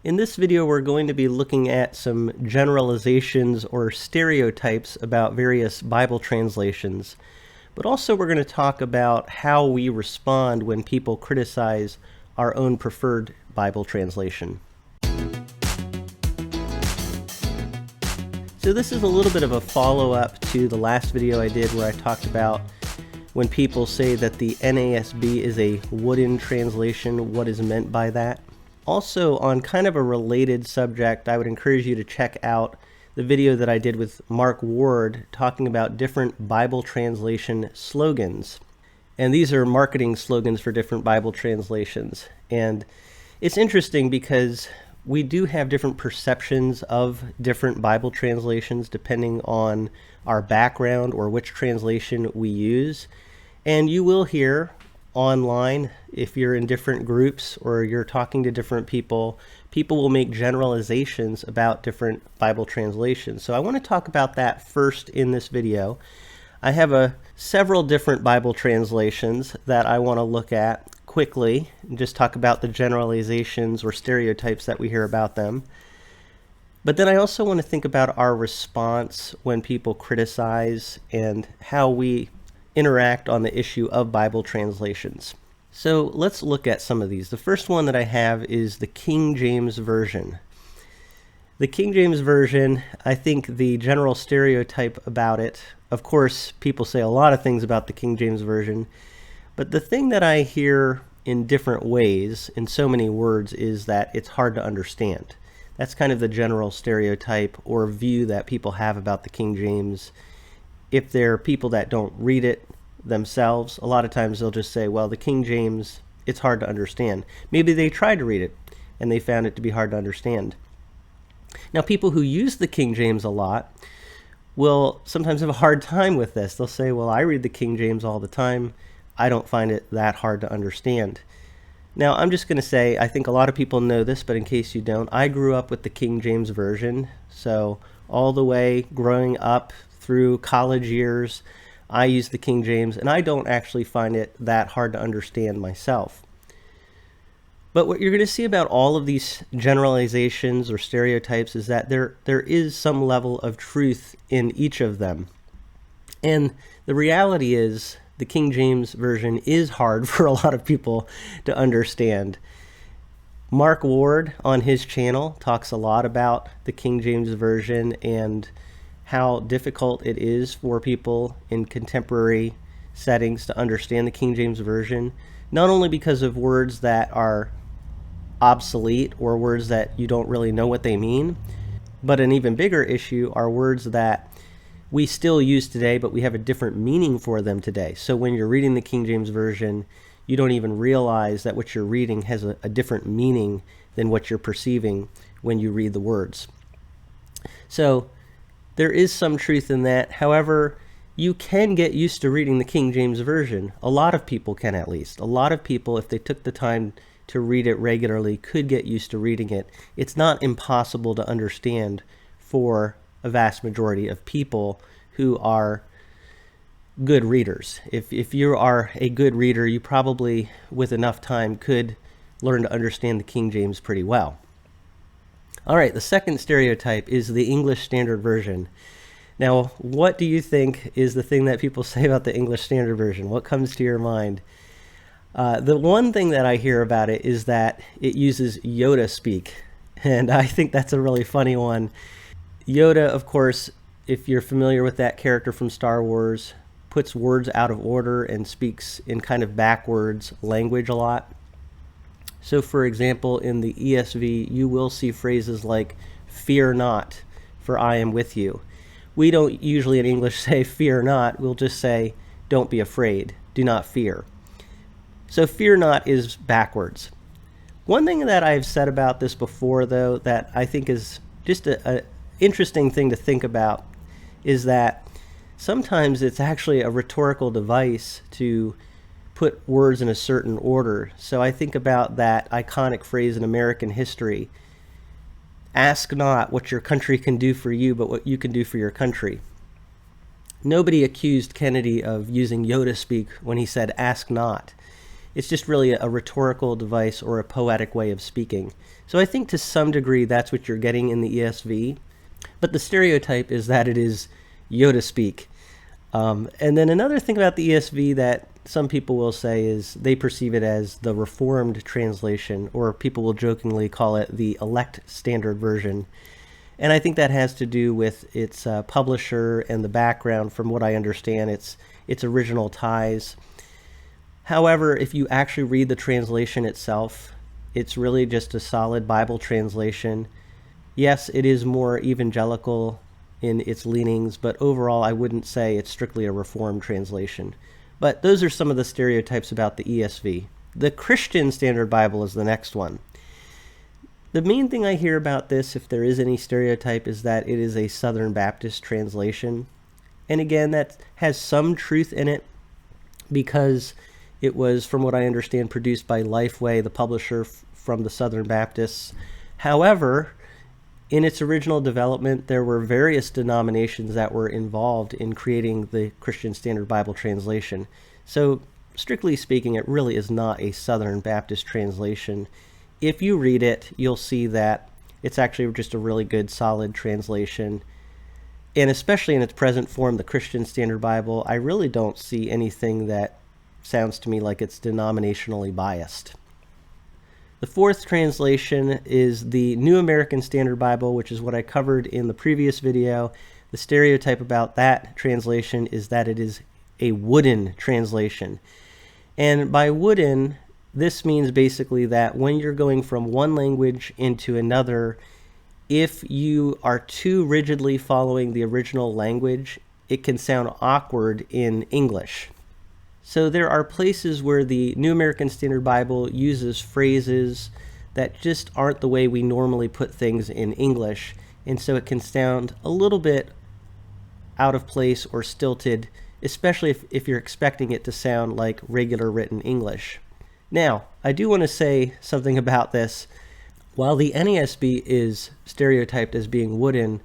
In this video, we're going to be looking at some generalizations or stereotypes about various Bible translations, but also we're going to talk about how we respond when people criticize our own preferred Bible translation. So this is a little bit of a follow-up to the last video I did where I talked about when people say that the NASB is a wooden translation, what is meant by that. Also, on kind of a related subject, I would encourage you to check out the video that I did with Mark Ward talking about different Bible translation slogans. And these are marketing slogans for different Bible translations. And it's interesting because we do have different perceptions of different Bible translations depending on our background or which translation we use. And you will hear online, if you're in different groups or you're talking to different people, people will make generalizations about different Bible translations. So I want to talk about that first in this video. I have several different Bible translations that I want to look at quickly and just talk about the generalizations or stereotypes that we hear about them. But then I also want to think about our response when people criticize and how we interact on the issue of Bible translations. So let's look at some of these. The first one that I have is the King James Version. The King James Version, I think the general stereotype about it, of course, people say a lot of things about the King James Version, but the thing that I hear in different ways, in so many words, is that it's hard to understand. That's kind of the general stereotype or view that people have about the King James. If they're people that don't read it themselves, a lot of times they'll just say, well, the King James, it's hard to understand. Maybe they tried to read it and they found it to be hard to understand. Now, people who use the King James a lot will sometimes have a hard time with this. They'll say, well, I read the King James all the time. I don't find it that hard to understand. Now, I'm just going to say, I think a lot of people know this, but in case you don't, I grew up with the King James Version. So all the way growing up through college years, I use the King James, and I don't actually find it that hard to understand myself. But what you're going to see about all of these generalizations or stereotypes is that there is some level of truth in each of them. And the reality is the King James Version is hard for a lot of people to understand. Mark Ward on his channel talks a lot about the King James Version and how difficult it is for people in contemporary settings to understand the King James Version, not only because of words that are obsolete or words that you don't really know what they mean, but an even bigger issue are words that we still use today, but we have a different meaning for them today. So when you're reading the King James Version, you don't even realize that what you're reading has a different meaning than what you're perceiving when you read the words. So there is some truth in that. However, you can get used to reading the King James Version. A lot of people can, at least. A lot of people, if they took the time to read it regularly, could get used to reading it. It's not impossible to understand for a vast majority of people who are good readers. If you are a good reader, you probably, with enough time, could learn to understand the King James pretty well. All right, the second stereotype is the English Standard Version. Now, what do you think is the thing that people say about the English Standard Version? What comes to your mind? The one thing that I hear about it is that it uses Yoda speak, and I think that's a really funny one. Yoda, of course, if you're familiar with that character from Star Wars, puts words out of order and speaks in kind of backwards language a lot. So, for example, in the ESV, you will see phrases like, fear not, for I am with you. We don't usually in English say, fear not. We'll just say, don't be afraid. Do not fear. So, fear not is backwards. One thing that I've said about this before, though, that I think is just an interesting thing to think about is that sometimes it's actually a rhetorical device to put words in a certain order. So I think about that iconic phrase in American history, ask not what your country can do for you, but what you can do for your country. Nobody accused Kennedy of using Yoda speak when he said, ask not. It's just really a rhetorical device or a poetic way of speaking. So I think to some degree that's what you're getting in the ESV. But the stereotype is that it is Yoda speak. And then another thing about the ESV that some people will say is they perceive it as the Reformed translation, or people will jokingly call it the Elect Standard Version. And I think that has to do with its publisher and the background. From what I understand, its original ties. However, if you actually read the translation itself, it's really just a solid Bible translation. Yes, it is more evangelical in its leanings, but overall I wouldn't say it's strictly a Reformed translation. But those are some of the stereotypes about the ESV. The Christian Standard Bible is the next one. The main thing I hear about this, if there is any stereotype, is that it is a Southern Baptist translation. And again, that has some truth in it because it was, from what I understand, produced by Lifeway, the publisher from the Southern Baptists. However, in its original development, there were various denominations that were involved in creating the Christian Standard Bible translation. So, strictly speaking, it really is not a Southern Baptist translation. If you read it, you'll see that it's actually just a really good, solid translation. And especially in its present form, the Christian Standard Bible, I really don't see anything that sounds to me like it's denominationally biased. The fourth translation is the New American Standard Bible, which is what I covered in the previous video. The stereotype about that translation is that it is a wooden translation. And by wooden, this means basically that when you're going from one language into another, if you are too rigidly following the original language, it can sound awkward in English. So there are places where the New American Standard Bible uses phrases that just aren't the way we normally put things in English, and so it can sound a little bit out of place or stilted, especially if you're expecting it to sound like regular written English. Now, I do want to say something about this. While the NASB is stereotyped as being wooden,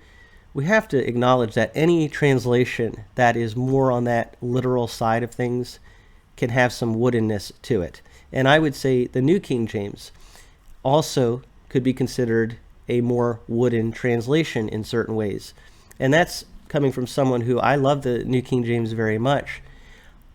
we have to acknowledge that any translation that is more on that literal side of things can have some woodenness to it. And I would say the New King James also could be considered a more wooden translation in certain ways. And that's coming from someone who, I love the New King James very much.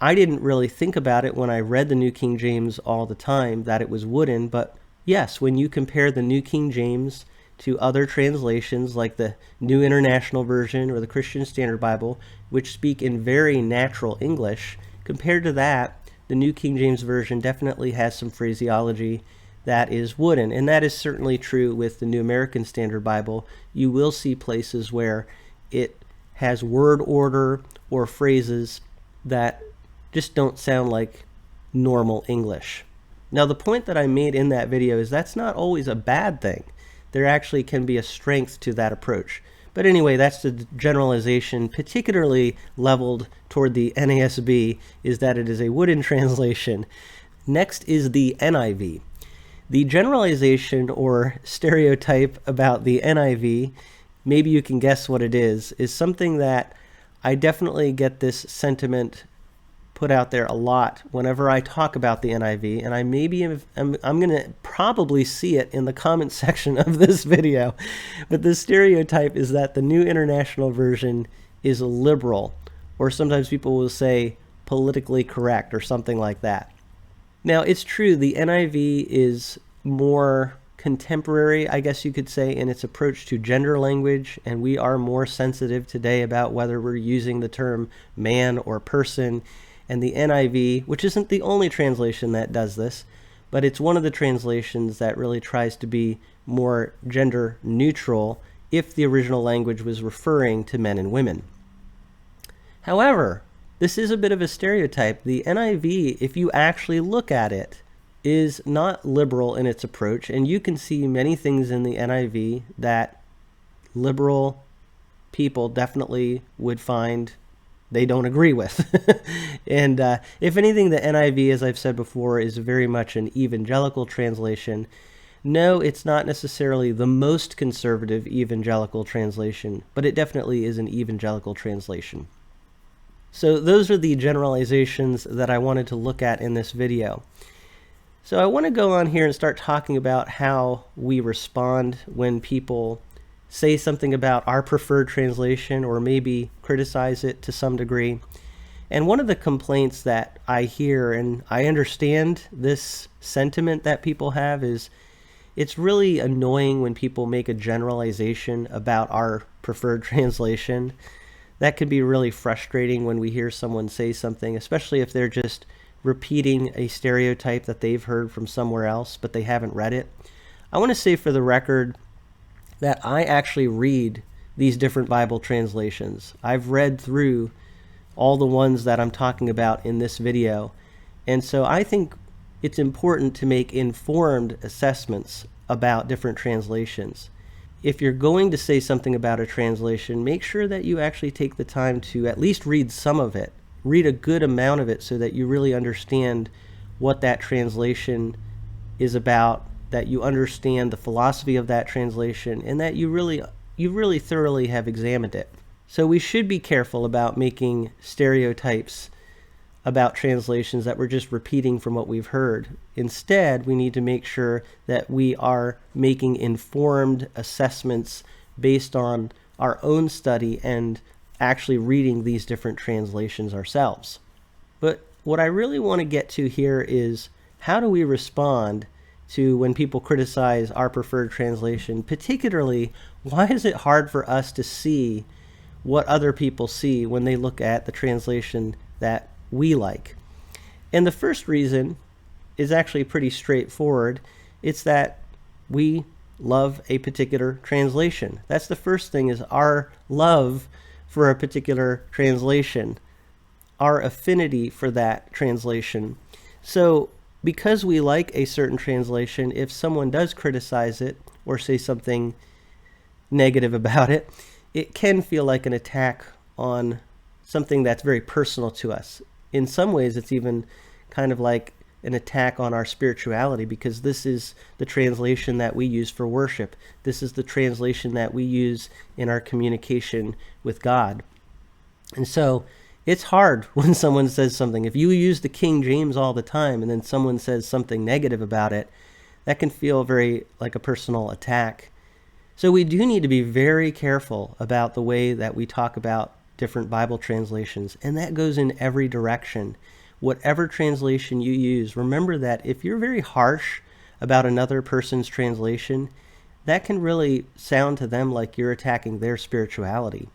I didn't really think about it when I read the New King James all the time that it was wooden, but yes, when you compare the New King James to other translations like the New International Version or the Christian Standard Bible, which speak in very natural English, compared to that, the New King James Version definitely has some phraseology that is wooden, and that is certainly true with the New American Standard Bible. You will see places where it has word order or phrases that just don't sound like normal English. Now, the point that I made in that video is that's not always a bad thing. There actually can be a strength to that approach. But anyway, that's the generalization, particularly leveled toward the NASB, is that it is a wooden translation. Next is the NIV. The generalization or stereotype about the NIV, maybe you can guess what it is something that I definitely get this sentiment put out there a lot whenever I talk about the NIV, and I'm going to probably see it in the comment section of this video. But the stereotype is that the New International Version is liberal, or sometimes people will say politically correct or something like that. Now, it's true, the NIV is more contemporary, I guess you could say, in its approach to gender language, and we are more sensitive today about whether we're using the term man or person. And the NIV, which isn't the only translation that does this, but it's one of the translations that really tries to be more gender neutral if the original language was referring to men and women. However, this is a bit of a stereotype. The NIV, if you actually look at it, is not liberal in its approach, and you can see many things in the NIV that liberal people definitely would find they don't agree with. And if anything, the NIV, as I've said before, is very much an evangelical translation. No, it's not necessarily the most conservative evangelical translation, but it definitely is an evangelical translation. So those are the generalizations that I wanted to look at in this video. So I want to go on here and start talking about how we respond when people say something about our preferred translation or maybe criticize it to some degree. And one of the complaints that I hear, and I understand this sentiment that people have, is it's really annoying when people make a generalization about our preferred translation. That can be really frustrating when we hear someone say something, especially if they're just repeating a stereotype that they've heard from somewhere else, but they haven't read it. I want to say for the record that I actually read these different Bible translations. I've read through all the ones that I'm talking about in this video, and so I think it's important to make informed assessments about different translations. If you're going to say something about a translation, make sure that you actually take the time to at least read some of it. Read a good amount of it so that you really understand what that translation is about, that you understand the philosophy of that translation, and that you really thoroughly have examined it. So we should be careful about making stereotypes about translations that we're just repeating from what we've heard. Instead, we need to make sure that we are making informed assessments based on our own study and actually reading these different translations ourselves. But what I really want to get to here is, how do we respond to when people criticize our preferred translation? Particularly, why is it hard for us to see what other people see when they look at the translation that we like? And the first reason is actually pretty straightforward. It's that we love a particular translation. That's the first thing, is our love for a particular translation, our affinity for that translation. So because we like a certain translation, if someone does criticize it or say something negative about it, it can feel like an attack on something that's very personal to us. In some ways, it's even kind of like an attack on our spirituality, because this is the translation that we use for worship. This is the translation that we use in our communication with God. And so it's hard when someone says something. If you use the King James all the time and then someone says something negative about it, that can feel very like a personal attack. So we do need to be very careful about the way that we talk about different Bible translations, and that goes in every direction. Whatever translation you use, remember that if you're very harsh about another person's translation, that can really sound to them like you're attacking their spirituality.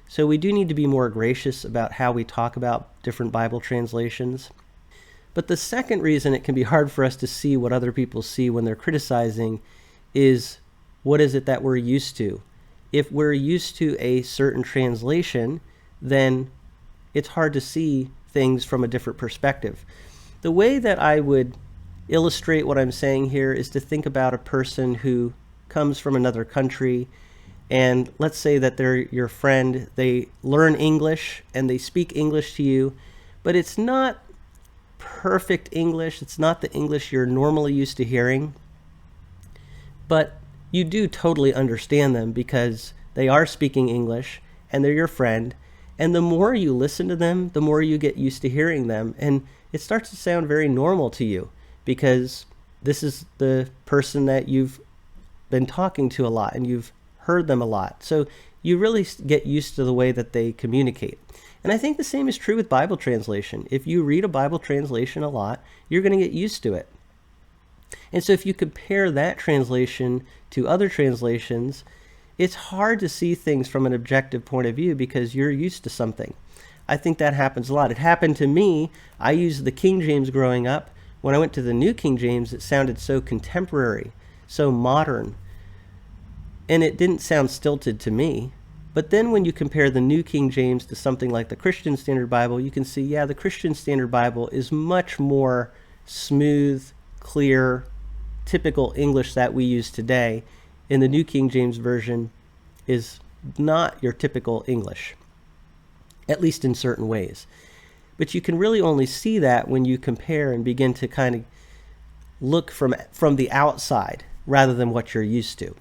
So we do need to be more gracious about how we talk about different Bible translations. But the second reason it can be hard for us to see what other people see when they're criticizing is, what is it that we're used to? If we're used to a certain translation, then it's hard to see things from a different perspective. The way that I would illustrate what I'm saying here is to think about a person who comes from another country, and let's say that they're your friend. They learn English and they speak English to you, but it's not perfect English. It's not the English you're normally used to hearing, but you do totally understand them because they are speaking English and they're your friend. And the more you listen to them, the more you get used to hearing them. And it starts to sound very normal to you because this is the person that you've been talking to a lot and you've heard them a lot. So you really get used to the way that they communicate. And I think the same is true with Bible translation. If you read a Bible translation a lot, you're going to get used to it. And so if you compare that translation to other translations, it's hard to see things from an objective point of view because you're used to something. I think that happens a lot. It happened to me. I used the King James growing up. When I went to the New King James, it sounded so contemporary, so modern, and it didn't sound stilted to me. But then when you compare the New King James to something like the Christian Standard Bible, you can see, yeah, the Christian Standard Bible is much more smooth, clear, typical English that we use today. In the New King James Version is not your typical English, at least in certain ways. But you can really only see that when you compare and begin to kind of look from the outside rather than what you're used to.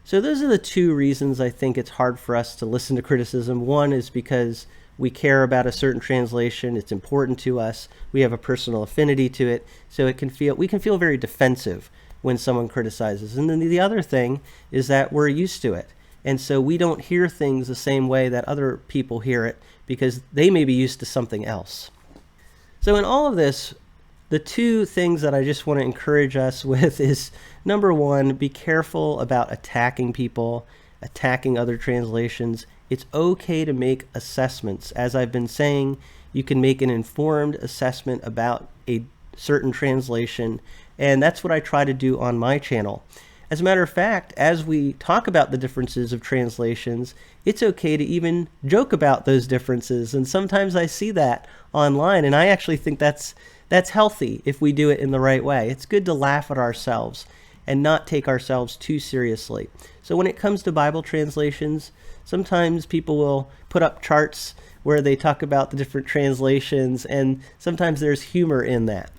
So those are the two reasons I think it's hard for us to listen to criticism. One is because we care about a certain translation, it's important to us, we have a personal affinity to it, so we can feel very defensive when someone criticizes. And then the other thing is that we're used to it. And so we don't hear things the same way that other people hear it because they may be used to something else. So in all of this, the two things that I just want to encourage us with is, number one, be careful about attacking people, attacking other translations. It's okay to make assessments. As I've been saying, you can make an informed assessment about a certain translation, and that's what I try to do on my channel. As a matter of fact, as we talk about the differences of translations, it's okay to even joke about those differences, and sometimes I see that online, and I actually think that's healthy if we do it in the right way. It's good to laugh at ourselves and not take ourselves too seriously. So when it comes to Bible translations, sometimes people will put up charts where they talk about the different translations, and sometimes there's humor in that.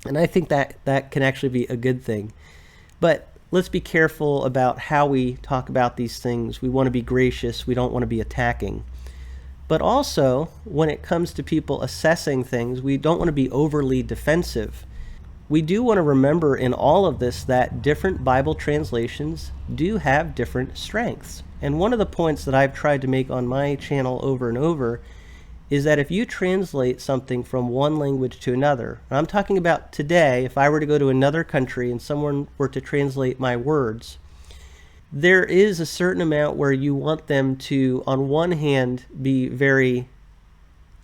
And I think that can actually be a good thing. But let's be careful about how we talk about these things. We want to be gracious. We don't want to be attacking. But also, when it comes to people assessing things, we don't want to be overly defensive. We do want to remember in all of this that different Bible translations do have different strengths. And one of the points that I've tried to make on my channel over and over is that if you translate something from one language to another, and I'm talking about today, if I were to go to another country and someone were to translate my words, there is a certain amount where you want them to, on one hand, be very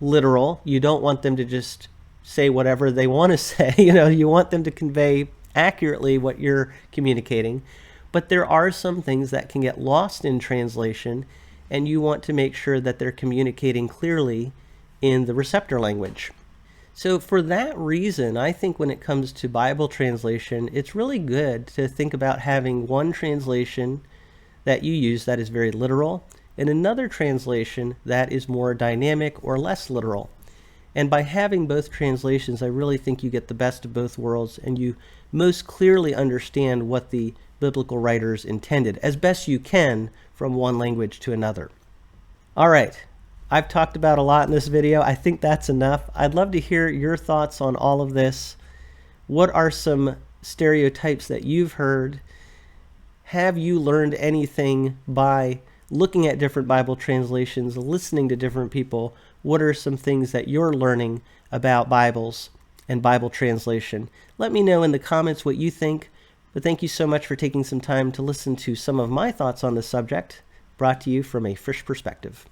literal. You don't want them to just say whatever they want to say. You want them to convey accurately what you're communicating. But there are some things that can get lost in translation, and you want to make sure that they're communicating clearly in the receptor language. So for that reason, I think when it comes to Bible translation, it's really good to think about having one translation that you use that is very literal, and another translation that is more dynamic or less literal. And by having both translations, I really think you get the best of both worlds, and you most clearly understand what the biblical writers intended, as best you can from one language to another. All right, I've talked about a lot in this video. I think that's enough. I'd love to hear your thoughts on all of this. What are some stereotypes that you've heard? Have you learned anything by looking at different Bible translations, listening to different people? What are some things that you're learning about Bibles and Bible translation? Let me know in the comments what you think. But thank you so much for taking some time to listen to some of my thoughts on this subject, brought to you from A Frisch Perspective.